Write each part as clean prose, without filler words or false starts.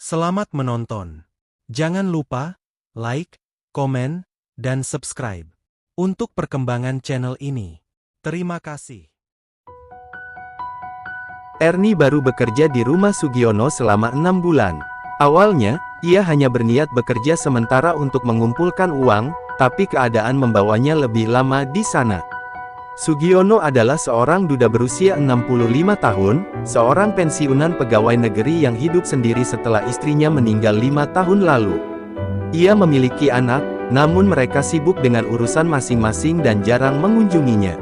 Selamat menonton. Jangan lupa like, komen, dan subscribe untuk perkembangan channel ini. Terima kasih. Ernie baru bekerja di rumah Sugiono selama 6 bulan. Awalnya, ia hanya berniat bekerja sementara untuk mengumpulkan uang, tapi keadaan membawanya lebih lama di sana. Sugiono adalah seorang duda berusia 65 tahun, seorang pensiunan pegawai negeri yang hidup sendiri setelah istrinya meninggal 5 tahun lalu. Ia memiliki anak, namun mereka sibuk dengan urusan masing-masing dan jarang mengunjunginya.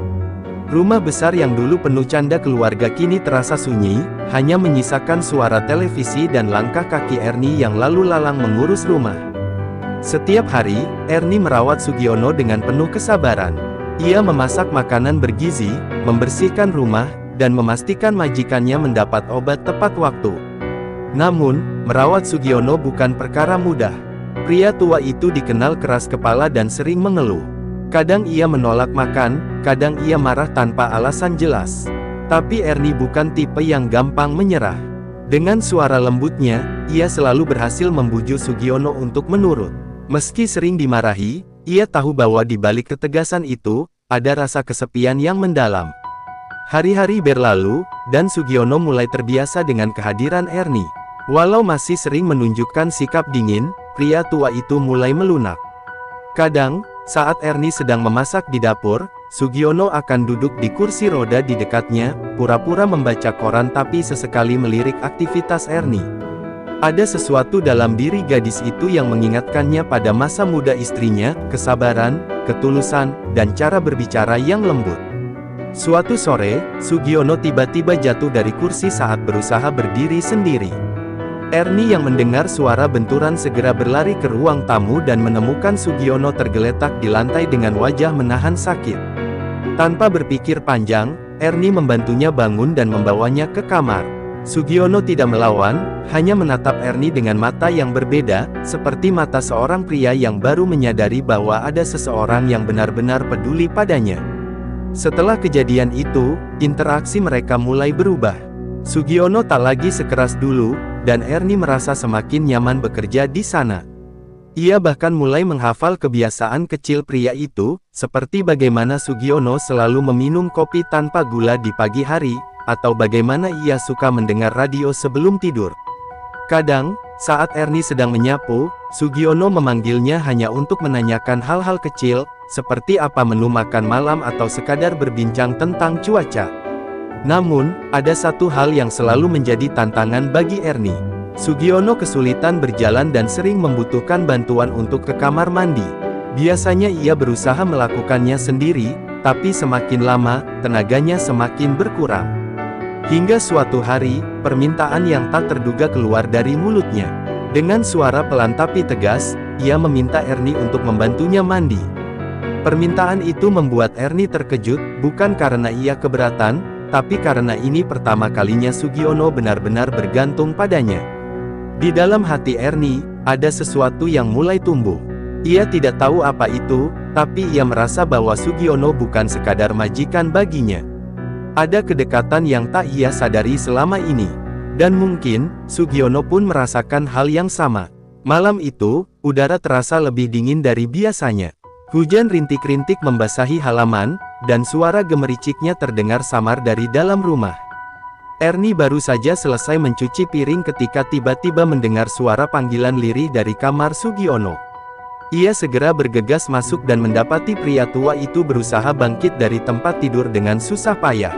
Rumah besar yang dulu penuh canda keluarga kini terasa sunyi, hanya menyisakan suara televisi dan langkah kaki Ernie yang lalu lalang mengurus rumah. Setiap hari, Ernie merawat Sugiono dengan penuh kesabaran. Ia memasak makanan bergizi, membersihkan rumah, dan memastikan majikannya mendapat obat tepat waktu. Namun, merawat Sugiono bukan perkara mudah. Pria tua itu dikenal keras kepala dan sering mengeluh. Kadang ia menolak makan, kadang ia marah tanpa alasan jelas. Tapi Ernie bukan tipe yang gampang menyerah. Dengan suara lembutnya, ia selalu berhasil membujuk Sugiono untuk menurut. Meski sering dimarahi, ia tahu bahwa di balik ketegasan itu, ada rasa kesepian yang mendalam. Hari-hari berlalu, dan Sugiono mulai terbiasa dengan kehadiran Ernie. Walau masih sering menunjukkan sikap dingin, pria tua itu mulai melunak. Kadang, saat Ernie sedang memasak di dapur, Sugiono akan duduk di kursi roda di dekatnya, pura-pura membaca koran tapi sesekali melirik aktivitas Ernie. Ada sesuatu dalam diri gadis itu yang mengingatkannya pada masa muda istrinya, kesabaran, ketulusan, dan cara berbicara yang lembut. Suatu sore, Sugiono tiba-tiba jatuh dari kursi saat berusaha berdiri sendiri. Ernie yang mendengar suara benturan segera berlari ke ruang tamu dan menemukan Sugiono tergeletak di lantai dengan wajah menahan sakit. Tanpa berpikir panjang, Ernie membantunya bangun dan membawanya ke kamar. Sugiono tidak melawan, hanya menatap Ernie dengan mata yang berbeda, seperti mata seorang pria yang baru menyadari bahwa ada seseorang yang benar-benar peduli padanya. Setelah kejadian itu, interaksi mereka mulai berubah. Sugiono tak lagi sekeras dulu, dan Ernie merasa semakin nyaman bekerja di sana. Ia bahkan mulai menghafal kebiasaan kecil pria itu, seperti bagaimana Sugiono selalu meminum kopi tanpa gula di pagi hari, atau bagaimana ia suka mendengar radio sebelum tidur. Kadang, saat Ernie sedang menyapu, Sugiono memanggilnya hanya untuk menanyakan hal-hal kecil, seperti apa menu makan malam atau sekadar berbincang tentang cuaca. Namun, ada satu hal yang selalu menjadi tantangan bagi Ernie. Sugiono kesulitan berjalan dan sering membutuhkan bantuan untuk ke kamar mandi. Biasanya ia berusaha melakukannya sendiri, tapi semakin lama, tenaganya semakin berkurang. Hingga suatu hari, permintaan yang tak terduga keluar dari mulutnya. Dengan suara pelan tapi tegas, ia meminta Ernie untuk membantunya mandi. Permintaan itu membuat Ernie terkejut, bukan karena ia keberatan, tapi karena ini pertama kalinya Sugiono benar-benar bergantung padanya. Di dalam hati Ernie, ada sesuatu yang mulai tumbuh. Ia tidak tahu apa itu, tapi ia merasa bahwa Sugiono bukan sekadar majikan baginya. Ada kedekatan yang tak ia sadari selama ini. Dan mungkin, Sugiono pun merasakan hal yang sama. Malam itu, udara terasa lebih dingin dari biasanya. Hujan rintik-rintik membasahi halaman, dan suara gemericiknya terdengar samar dari dalam rumah. Ernie baru saja selesai mencuci piring ketika tiba-tiba mendengar suara panggilan lirih dari kamar Sugiono. Ia segera bergegas masuk dan mendapati pria tua itu berusaha bangkit dari tempat tidur dengan susah payah.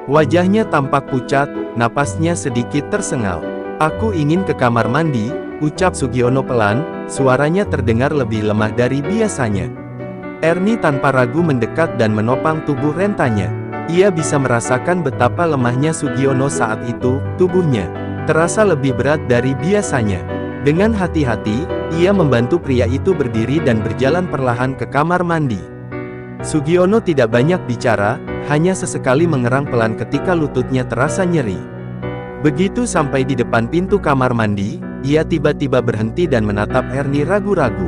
Wajahnya tampak pucat, napasnya sedikit tersengal. "Aku ingin ke kamar mandi," ucap Sugiono pelan, suaranya terdengar lebih lemah dari biasanya. Ernie tanpa ragu mendekat dan menopang tubuh rentanya. Ia bisa merasakan betapa lemahnya Sugiono saat itu, tubuhnya terasa lebih berat dari biasanya. Dengan hati-hati, ia membantu pria itu berdiri dan berjalan perlahan ke kamar mandi. Sugiono tidak banyak bicara, hanya sesekali mengerang pelan ketika lututnya terasa nyeri. Begitu sampai di depan pintu kamar mandi, ia tiba-tiba berhenti dan menatap Ernie ragu-ragu.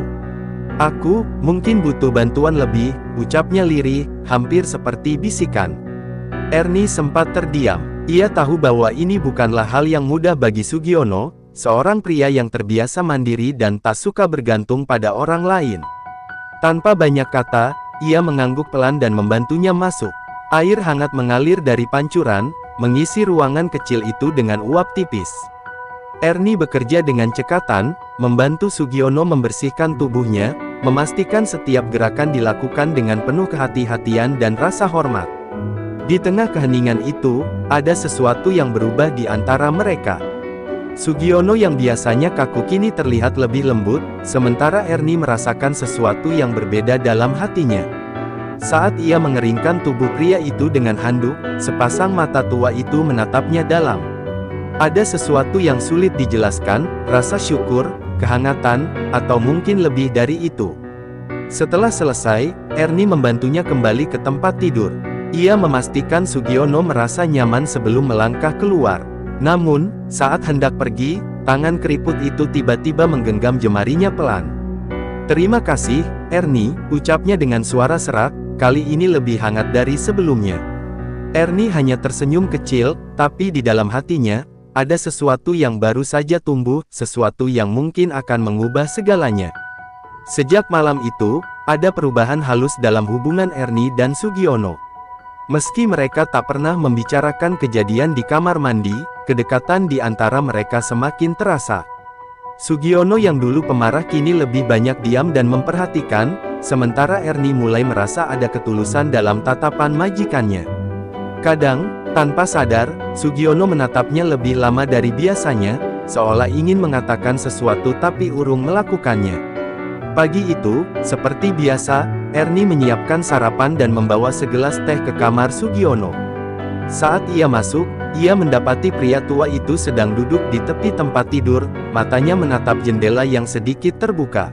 "Aku, mungkin butuh bantuan lebih," ucapnya lirih, hampir seperti bisikan. Ernie sempat terdiam. Ia tahu bahwa ini bukanlah hal yang mudah bagi Sugiono, seorang pria yang terbiasa mandiri dan tak suka bergantung pada orang lain. Tanpa banyak kata, ia mengangguk pelan dan membantunya masuk. Air hangat mengalir dari pancuran, mengisi ruangan kecil itu dengan uap tipis. Ernie bekerja dengan cekatan, membantu Sugiono membersihkan tubuhnya, memastikan setiap gerakan dilakukan dengan penuh kehati-hatian dan rasa hormat. Di tengah keheningan itu, ada sesuatu yang berubah di antara mereka. Sugiono yang biasanya kaku kini terlihat lebih lembut, sementara Ernie merasakan sesuatu yang berbeda dalam hatinya. Saat ia mengeringkan tubuh pria itu dengan handuk, sepasang mata tua itu menatapnya dalam. Ada sesuatu yang sulit dijelaskan, rasa syukur, kehangatan, atau mungkin lebih dari itu. Setelah selesai, Ernie membantunya kembali ke tempat tidur. Ia memastikan Sugiono merasa nyaman sebelum melangkah keluar. Namun, saat hendak pergi, tangan keriput itu tiba-tiba menggenggam jemarinya pelan. "Terima kasih, Ernie," ucapnya dengan suara serak, kali ini lebih hangat dari sebelumnya. Ernie hanya tersenyum kecil, tapi di dalam hatinya, ada sesuatu yang baru saja tumbuh, sesuatu yang mungkin akan mengubah segalanya. Sejak malam itu, ada perubahan halus dalam hubungan Ernie dan Sugiono. Meski mereka tak pernah membicarakan kejadian di kamar mandi, kedekatan di antara mereka semakin terasa. Sugiono yang dulu pemarah kini lebih banyak diam dan memperhatikan, sementara Ernie mulai merasa ada ketulusan dalam tatapan majikannya. Kadang, tanpa sadar, Sugiono menatapnya lebih lama dari biasanya, seolah ingin mengatakan sesuatu tapi urung melakukannya. Pagi itu, seperti biasa, Ernie menyiapkan sarapan dan membawa segelas teh ke kamar Sugiono. Saat ia masuk, ia mendapati pria tua itu sedang duduk di tepi tempat tidur, matanya menatap jendela yang sedikit terbuka.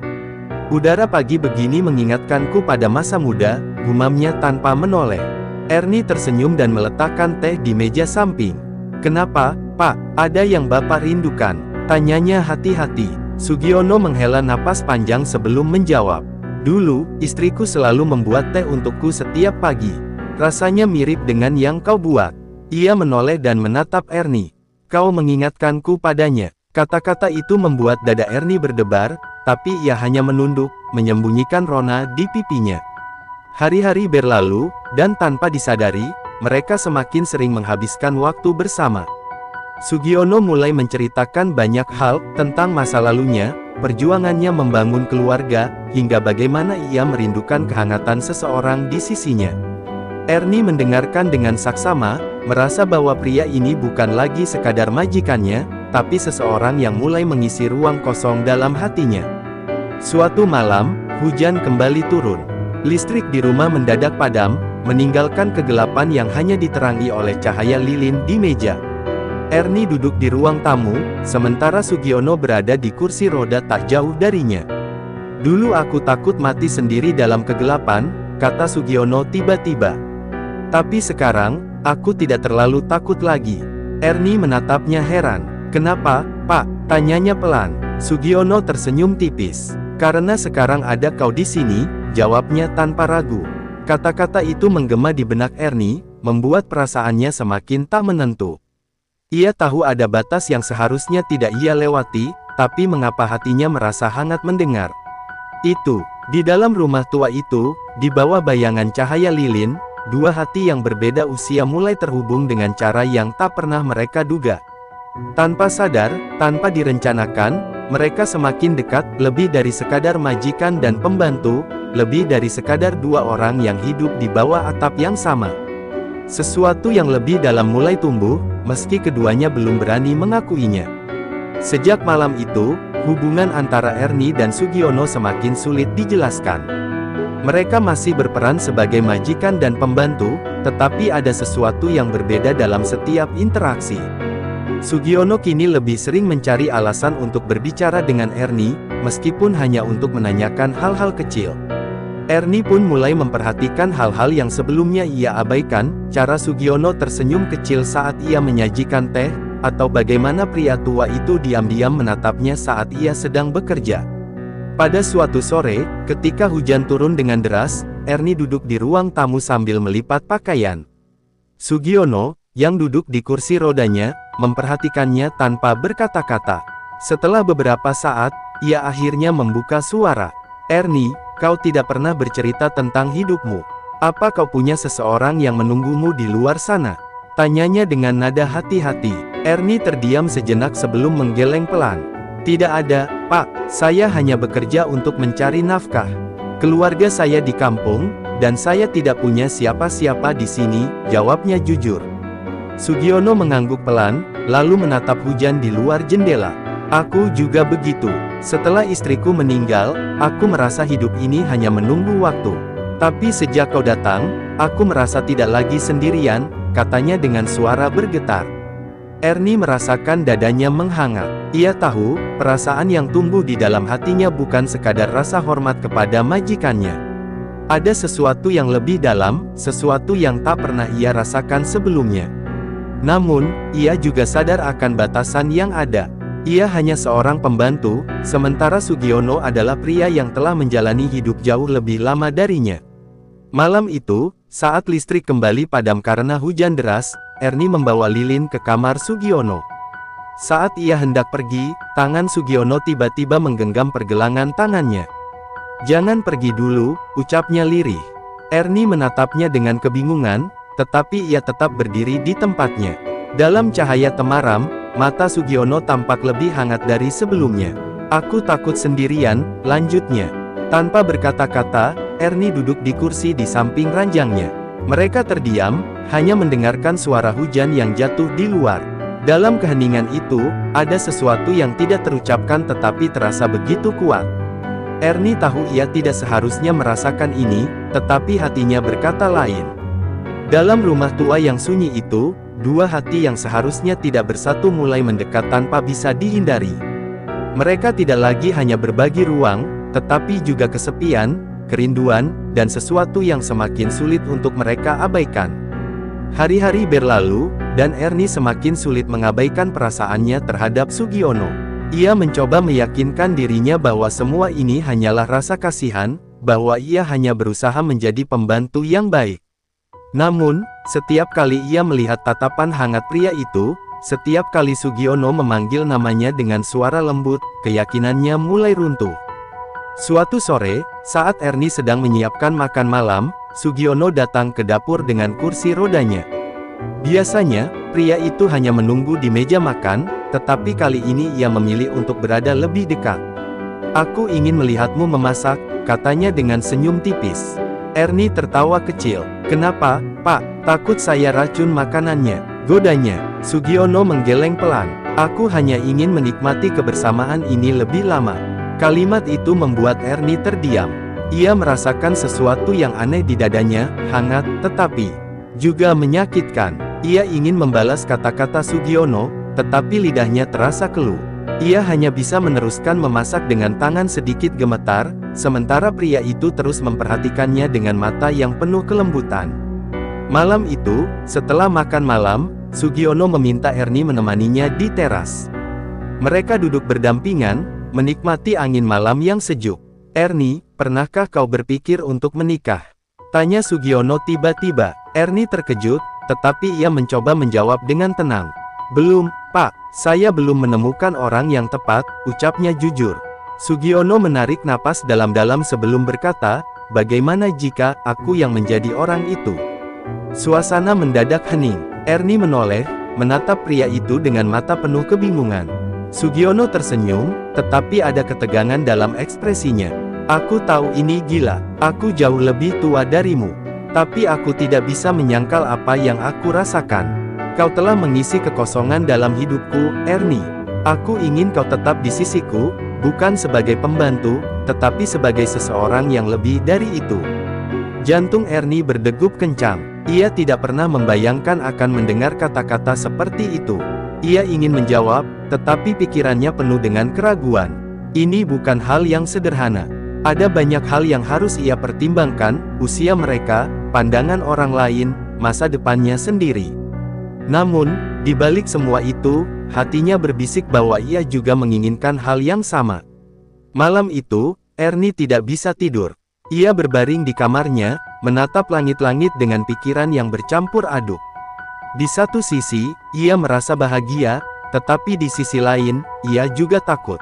"Udara pagi begini mengingatkanku pada masa muda," gumamnya tanpa menoleh. Ernie tersenyum dan meletakkan teh di meja samping. "Kenapa, Pak? Ada yang Bapak rindukan?" tanyanya hati-hati. Sugiono menghela napas panjang sebelum menjawab. "Dulu, istriku selalu membuat teh untukku setiap pagi. Rasanya mirip dengan yang kau buat." Ia menoleh dan menatap Ernie. "Kau mengingatkanku padanya." Kata-kata itu membuat dada Ernie berdebar, tapi ia hanya menunduk, menyembunyikan rona di pipinya. Hari-hari berlalu, dan tanpa disadari, mereka semakin sering menghabiskan waktu bersama. Sugiono mulai menceritakan banyak hal tentang masa lalunya, perjuangannya membangun keluarga, hingga bagaimana ia merindukan kehangatan seseorang di sisinya. Ernie mendengarkan dengan saksama, merasa bahwa pria ini bukan lagi sekadar majikannya, tapi seseorang yang mulai mengisi ruang kosong dalam hatinya. Suatu malam, hujan kembali turun. Listrik di rumah mendadak padam, meninggalkan kegelapan yang hanya diterangi oleh cahaya lilin di meja. Ernie duduk di ruang tamu, sementara Sugiono berada di kursi roda tak jauh darinya. "Dulu aku takut mati sendiri dalam kegelapan," kata Sugiono tiba-tiba. "Tapi sekarang, aku tidak terlalu takut lagi." Ernie menatapnya heran. "Kenapa, Pak?" tanyanya pelan. Sugiono tersenyum tipis. "Karena sekarang ada kau di sini," jawabnya tanpa ragu. Kata-kata itu menggema di benak Ernie, membuat perasaannya semakin tak menentu. Ia tahu ada batas yang seharusnya tidak ia lewati, tapi mengapa hatinya merasa hangat mendengar itu. Di dalam rumah tua itu, di bawah bayangan cahaya lilin, dua hati yang berbeda usia mulai terhubung dengan cara yang tak pernah mereka duga. Tanpa sadar, tanpa direncanakan, mereka semakin dekat, lebih dari sekadar majikan dan pembantu, lebih dari sekadar dua orang yang hidup di bawah atap yang sama. Sesuatu yang lebih dalam mulai tumbuh, meski keduanya belum berani mengakuinya. Sejak malam itu, hubungan antara Ernie dan Sugiono semakin sulit dijelaskan. Mereka masih berperan sebagai majikan dan pembantu, tetapi ada sesuatu yang berbeda dalam setiap interaksi. Sugiono kini lebih sering mencari alasan untuk berbicara dengan Ernie, meskipun hanya untuk menanyakan hal-hal kecil. Ernie pun mulai memperhatikan hal-hal yang sebelumnya ia abaikan, cara Sugiono tersenyum kecil saat ia menyajikan teh, atau bagaimana pria tua itu diam-diam menatapnya saat ia sedang bekerja. Pada suatu sore, ketika hujan turun dengan deras, Ernie duduk di ruang tamu sambil melipat pakaian. Sugiono, yang duduk di kursi rodanya, memperhatikannya tanpa berkata-kata. Setelah beberapa saat, ia akhirnya membuka suara. "Ernie, kau tidak pernah bercerita tentang hidupmu. Apa kau punya seseorang yang menunggumu di luar sana?" Tanyanya dengan nada hati-hati. Ernie terdiam sejenak sebelum menggeleng pelan. "Tidak ada, Pak. Saya hanya bekerja untuk mencari nafkah. Keluarga saya di kampung, dan saya tidak punya siapa-siapa di sini," jawabnya jujur. Sugiono mengangguk pelan, lalu menatap hujan di luar jendela. "Aku juga begitu. Setelah istriku meninggal, aku merasa hidup ini hanya menunggu waktu. Tapi sejak kau datang, aku merasa tidak lagi sendirian," katanya dengan suara bergetar. Ernie merasakan dadanya menghangat. Ia tahu, perasaan yang tumbuh di dalam hatinya bukan sekadar rasa hormat kepada majikannya. Ada sesuatu yang lebih dalam, sesuatu yang tak pernah ia rasakan sebelumnya. Namun, ia juga sadar akan batasan yang ada. Ia hanya seorang pembantu, sementara Sugiono adalah pria yang telah menjalani hidup jauh lebih lama darinya. Malam itu, saat listrik kembali padam karena hujan deras, Ernie membawa lilin ke kamar Sugiono. Saat ia hendak pergi, tangan Sugiono tiba-tiba menggenggam pergelangan tangannya. "Jangan pergi dulu," ucapnya lirih. Ernie menatapnya dengan kebingungan, tetapi ia tetap berdiri di tempatnya. Dalam cahaya temaram, mata Sugiono tampak lebih hangat dari sebelumnya. "Aku takut sendirian," lanjutnya. Tanpa berkata-kata, Ernie duduk di kursi di samping ranjangnya. Mereka terdiam, hanya mendengarkan suara hujan yang jatuh di luar. Dalam keheningan itu, ada sesuatu yang tidak terucapkan tetapi terasa begitu kuat. Ernie tahu ia tidak seharusnya merasakan ini, tetapi hatinya berkata lain. Dalam rumah tua yang sunyi itu, dua hati yang seharusnya tidak bersatu mulai mendekat tanpa bisa dihindari. Mereka tidak lagi hanya berbagi ruang, tetapi juga kesepian, kerinduan, dan sesuatu yang semakin sulit untuk mereka abaikan. Hari-hari berlalu, dan Ernie semakin sulit mengabaikan perasaannya terhadap Sugiono. Ia mencoba meyakinkan dirinya bahwa semua ini hanyalah rasa kasihan, bahwa ia hanya berusaha menjadi pembantu yang baik. Namun, setiap kali ia melihat tatapan hangat pria itu, setiap kali Sugiono memanggil namanya dengan suara lembut, keyakinannya mulai runtuh. Suatu sore, saat Ernie sedang menyiapkan makan malam, Sugiono datang ke dapur dengan kursi rodanya. Biasanya, pria itu hanya menunggu di meja makan, tetapi kali ini ia memilih untuk berada lebih dekat. "Aku ingin melihatmu memasak," katanya dengan senyum tipis. Ernie tertawa kecil. "Kenapa, Pak? Takut saya racun makanannya?" godanya. Sugiono menggeleng pelan. "Aku hanya ingin menikmati kebersamaan ini lebih lama." Kalimat itu membuat Ernie terdiam. Ia merasakan sesuatu yang aneh di dadanya, hangat, tetapi juga menyakitkan. Ia ingin membalas kata-kata Sugiono, tetapi lidahnya terasa keluh. Ia hanya bisa meneruskan memasak dengan tangan sedikit gemetar, sementara pria itu terus memperhatikannya dengan mata yang penuh kelembutan. Malam itu, setelah makan malam, Sugiono meminta Ernie menemaninya di teras. Mereka duduk berdampingan, menikmati angin malam yang sejuk. "Ernie, pernahkah kau berpikir untuk menikah?" tanya Sugiono tiba-tiba. Ernie terkejut, tetapi ia mencoba menjawab dengan tenang. "Belum, Pak. Saya belum menemukan orang yang tepat," ucapnya jujur. Sugiono menarik napas dalam-dalam sebelum berkata, "Bagaimana jika aku yang menjadi orang itu?" Suasana mendadak hening. Ernie menoleh, menatap pria itu dengan mata penuh kebingungan. Sugiono tersenyum, tetapi ada ketegangan dalam ekspresinya. "Aku tahu ini gila. Aku jauh lebih tua darimu. Tapi aku tidak bisa menyangkal apa yang aku rasakan. Kau telah mengisi kekosongan dalam hidupku, Ernie. Aku ingin kau tetap di sisiku, bukan sebagai pembantu, tetapi sebagai seseorang yang lebih dari itu." Jantung Ernie berdegup kencang. Ia tidak pernah membayangkan akan mendengar kata-kata seperti itu. Ia ingin menjawab, tetapi pikirannya penuh dengan keraguan. Ini bukan hal yang sederhana. Ada banyak hal yang harus ia pertimbangkan, usia mereka, pandangan orang lain, masa depannya sendiri. Namun, di balik semua itu, hatinya berbisik bahwa ia juga menginginkan hal yang sama. Malam itu, Ernie tidak bisa tidur. Ia berbaring di kamarnya, menatap langit-langit dengan pikiran yang bercampur aduk. Di satu sisi, ia merasa bahagia, tetapi di sisi lain, ia juga takut.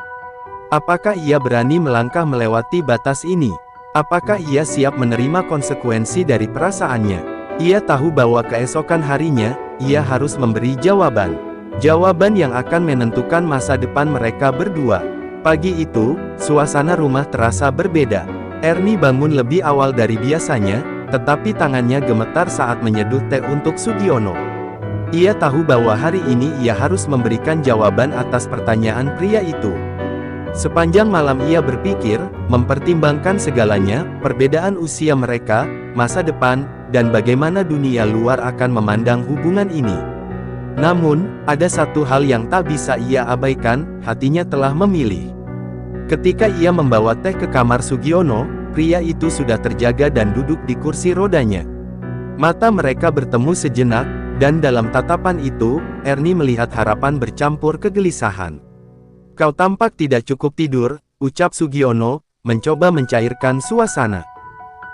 Apakah ia berani melangkah melewati batas ini? Apakah ia siap menerima konsekuensi dari perasaannya? Ia tahu bahwa keesokan harinya, ia harus memberi jawaban. Jawaban yang akan menentukan masa depan mereka berdua. Pagi itu, suasana rumah terasa berbeda. Ernie bangun lebih awal dari biasanya, tetapi tangannya gemetar saat menyeduh teh untuk Sugiono. Ia tahu bahwa hari ini ia harus memberikan jawaban atas pertanyaan pria itu. Sepanjang malam ia berpikir, mempertimbangkan segalanya, perbedaan usia mereka, masa depan, dan bagaimana dunia luar akan memandang hubungan ini. Namun, ada satu hal yang tak bisa ia abaikan, hatinya telah memilih. Ketika ia membawa teh ke kamar Sugiono, pria itu sudah terjaga dan duduk di kursi rodanya. Mata mereka bertemu sejenak, dan dalam tatapan itu, Ernie melihat harapan bercampur kegelisahan. "Kau tampak tidak cukup tidur," ucap Sugiono, mencoba mencairkan suasana.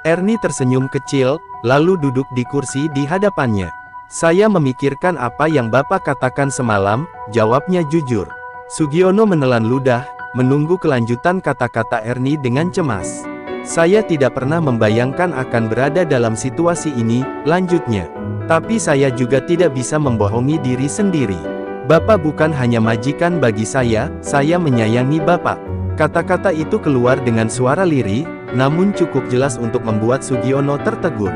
Ernie tersenyum kecil, lalu duduk di kursi di hadapannya. "Saya memikirkan apa yang Bapak katakan semalam," jawabnya jujur. Sugiono menelan ludah, menunggu kelanjutan kata-kata Ernie dengan cemas. "Saya tidak pernah membayangkan akan berada dalam situasi ini," lanjutnya. "Tapi saya juga tidak bisa membohongi diri sendiri. Bapak bukan hanya majikan bagi saya menyayangi Bapak." Kata-kata itu keluar dengan suara lirih, namun cukup jelas untuk membuat Sugiono tertegun.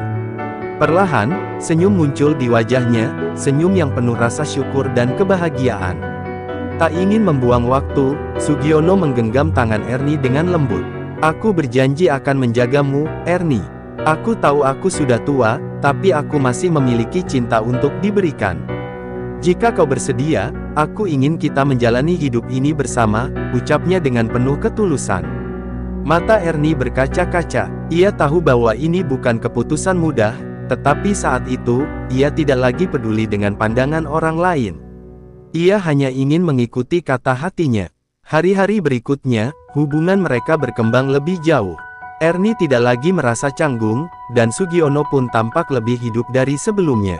Perlahan, senyum muncul di wajahnya, senyum yang penuh rasa syukur dan kebahagiaan. Tak ingin membuang waktu, Sugiono menggenggam tangan Ernie dengan lembut. "Aku berjanji akan menjagamu, Ernie. Aku tahu aku sudah tua, tapi aku masih memiliki cinta untuk diberikan. Jika kau bersedia, aku ingin kita menjalani hidup ini bersama," ucapnya dengan penuh ketulusan. Mata Ernie berkaca-kaca. Ia tahu bahwa ini bukan keputusan mudah, tetapi saat itu, ia tidak lagi peduli dengan pandangan orang lain. Ia hanya ingin mengikuti kata hatinya. Hari-hari berikutnya, hubungan mereka berkembang lebih jauh. Ernie tidak lagi merasa canggung, dan Sugiono pun tampak lebih hidup dari sebelumnya.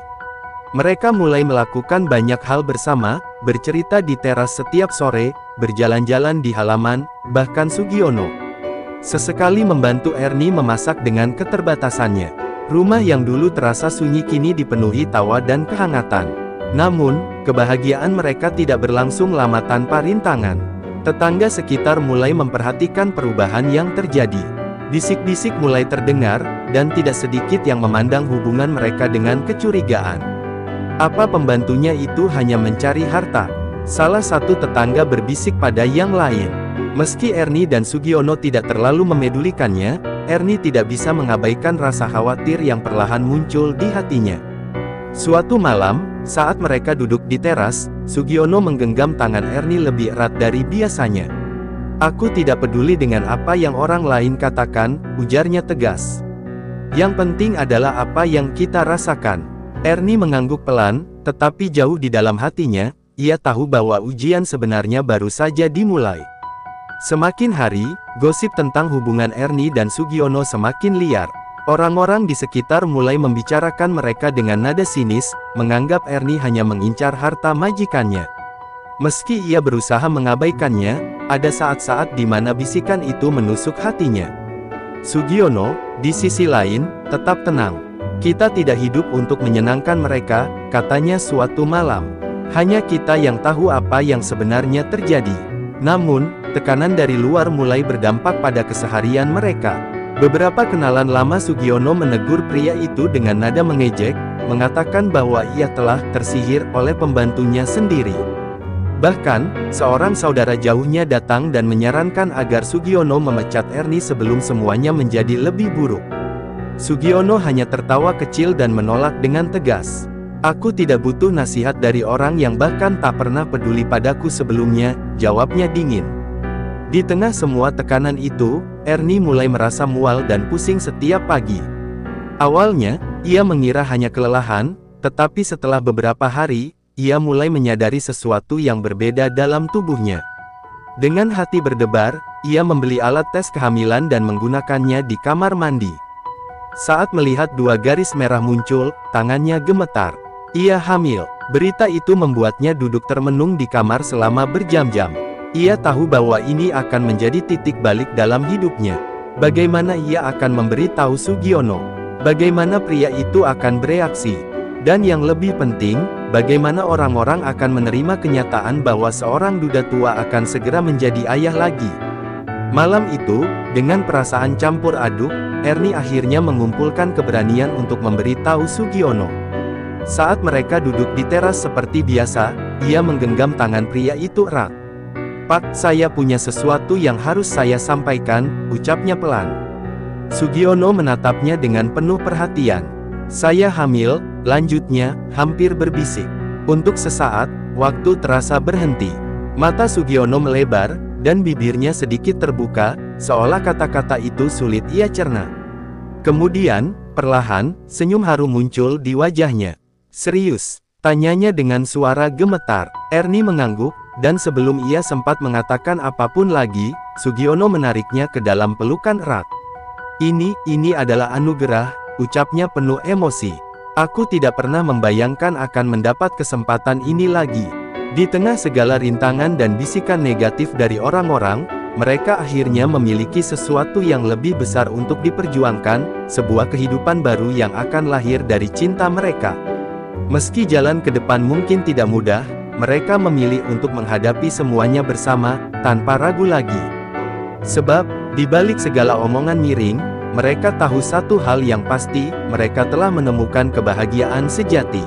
Mereka mulai melakukan banyak hal bersama, bercerita di teras setiap sore, berjalan-jalan di halaman, bahkan Sugiono sesekali membantu Ernie memasak dengan keterbatasannya. Rumah yang dulu terasa sunyi kini dipenuhi tawa dan kehangatan. Namun, kebahagiaan mereka tidak berlangsung lama tanpa rintangan. Tetangga sekitar mulai memperhatikan perubahan yang terjadi. Bisik-bisik mulai terdengar, dan tidak sedikit yang memandang hubungan mereka dengan kecurigaan. Apa pembantunya itu hanya mencari harta? Salah satu tetangga berbisik pada yang lain. Meski Ernie dan Sugiono tidak terlalu memedulikannya, Ernie tidak bisa mengabaikan rasa khawatir yang perlahan muncul di hatinya. Suatu malam, saat mereka duduk di teras, Sugiono menggenggam tangan Ernie lebih erat dari biasanya. "Aku tidak peduli dengan apa yang orang lain katakan," ujarnya tegas. "Yang penting adalah apa yang kita rasakan." Ernie mengangguk pelan, tetapi jauh di dalam hatinya, ia tahu bahwa ujian sebenarnya baru saja dimulai. Semakin hari, gosip tentang hubungan Ernie dan Sugiono semakin liar. Orang-orang di sekitar mulai membicarakan mereka dengan nada sinis, menganggap Ernie hanya mengincar harta majikannya. Meski ia berusaha mengabaikannya, ada saat-saat di mana bisikan itu menusuk hatinya. Sugiono, di sisi lain, tetap tenang. "Kita tidak hidup untuk menyenangkan mereka," katanya suatu malam. "Hanya kita yang tahu apa yang sebenarnya terjadi." Namun, tekanan dari luar mulai berdampak pada keseharian mereka. Beberapa kenalan lama Sugiono menegur pria itu dengan nada mengejek, mengatakan bahwa ia telah tersihir oleh pembantunya sendiri. Bahkan, seorang saudara jauhnya datang dan menyarankan agar Sugiono memecat Ernie sebelum semuanya menjadi lebih buruk. Sugiono hanya tertawa kecil dan menolak dengan tegas. "Aku tidak butuh nasihat dari orang yang bahkan tak pernah peduli padaku sebelumnya," jawabnya dingin. Di tengah semua tekanan itu, Ernie mulai merasa mual dan pusing setiap pagi. Awalnya, ia mengira hanya kelelahan, tetapi setelah beberapa hari, ia mulai menyadari sesuatu yang berbeda dalam tubuhnya. Dengan hati berdebar, ia membeli alat tes kehamilan dan menggunakannya di kamar mandi. Saat melihat 2 garis merah muncul, tangannya gemetar. Ia hamil. Berita itu membuatnya duduk termenung di kamar selama berjam-jam. Ia tahu bahwa ini akan menjadi titik balik dalam hidupnya. Bagaimana ia akan memberitahu Sugiono? Bagaimana pria itu akan bereaksi? Dan yang lebih penting, bagaimana orang-orang akan menerima kenyataan bahwa seorang duda tua akan segera menjadi ayah lagi? Malam itu, dengan perasaan campur aduk, Ernie akhirnya mengumpulkan keberanian untuk memberitahu Sugiono. Saat mereka duduk di teras seperti biasa, ia menggenggam tangan pria itu erat. "Pak, saya punya sesuatu yang harus saya sampaikan," ucapnya pelan. Sugiono menatapnya dengan penuh perhatian. "Saya hamil," lanjutnya, hampir berbisik. Untuk sesaat, waktu terasa berhenti. Mata Sugiono melebar, dan bibirnya sedikit terbuka, seolah kata-kata itu sulit ia cerna. Kemudian, perlahan, senyum haru muncul di wajahnya. "Serius?" tanyanya dengan suara gemetar. Ernie mengangguk, dan sebelum ia sempat mengatakan apapun lagi, Sugiono menariknya ke dalam pelukan erat. Ini adalah anugerah," ucapnya penuh emosi. "Aku tidak pernah membayangkan akan mendapat kesempatan ini lagi." Di tengah segala rintangan dan bisikan negatif dari orang-orang, mereka akhirnya memiliki sesuatu yang lebih besar untuk diperjuangkan, sebuah kehidupan baru yang akan lahir dari cinta mereka. Meski jalan ke depan mungkin tidak mudah, mereka memilih untuk menghadapi semuanya bersama, tanpa ragu lagi. Sebab, di balik segala omongan miring, mereka tahu satu hal yang pasti, mereka telah menemukan kebahagiaan sejati.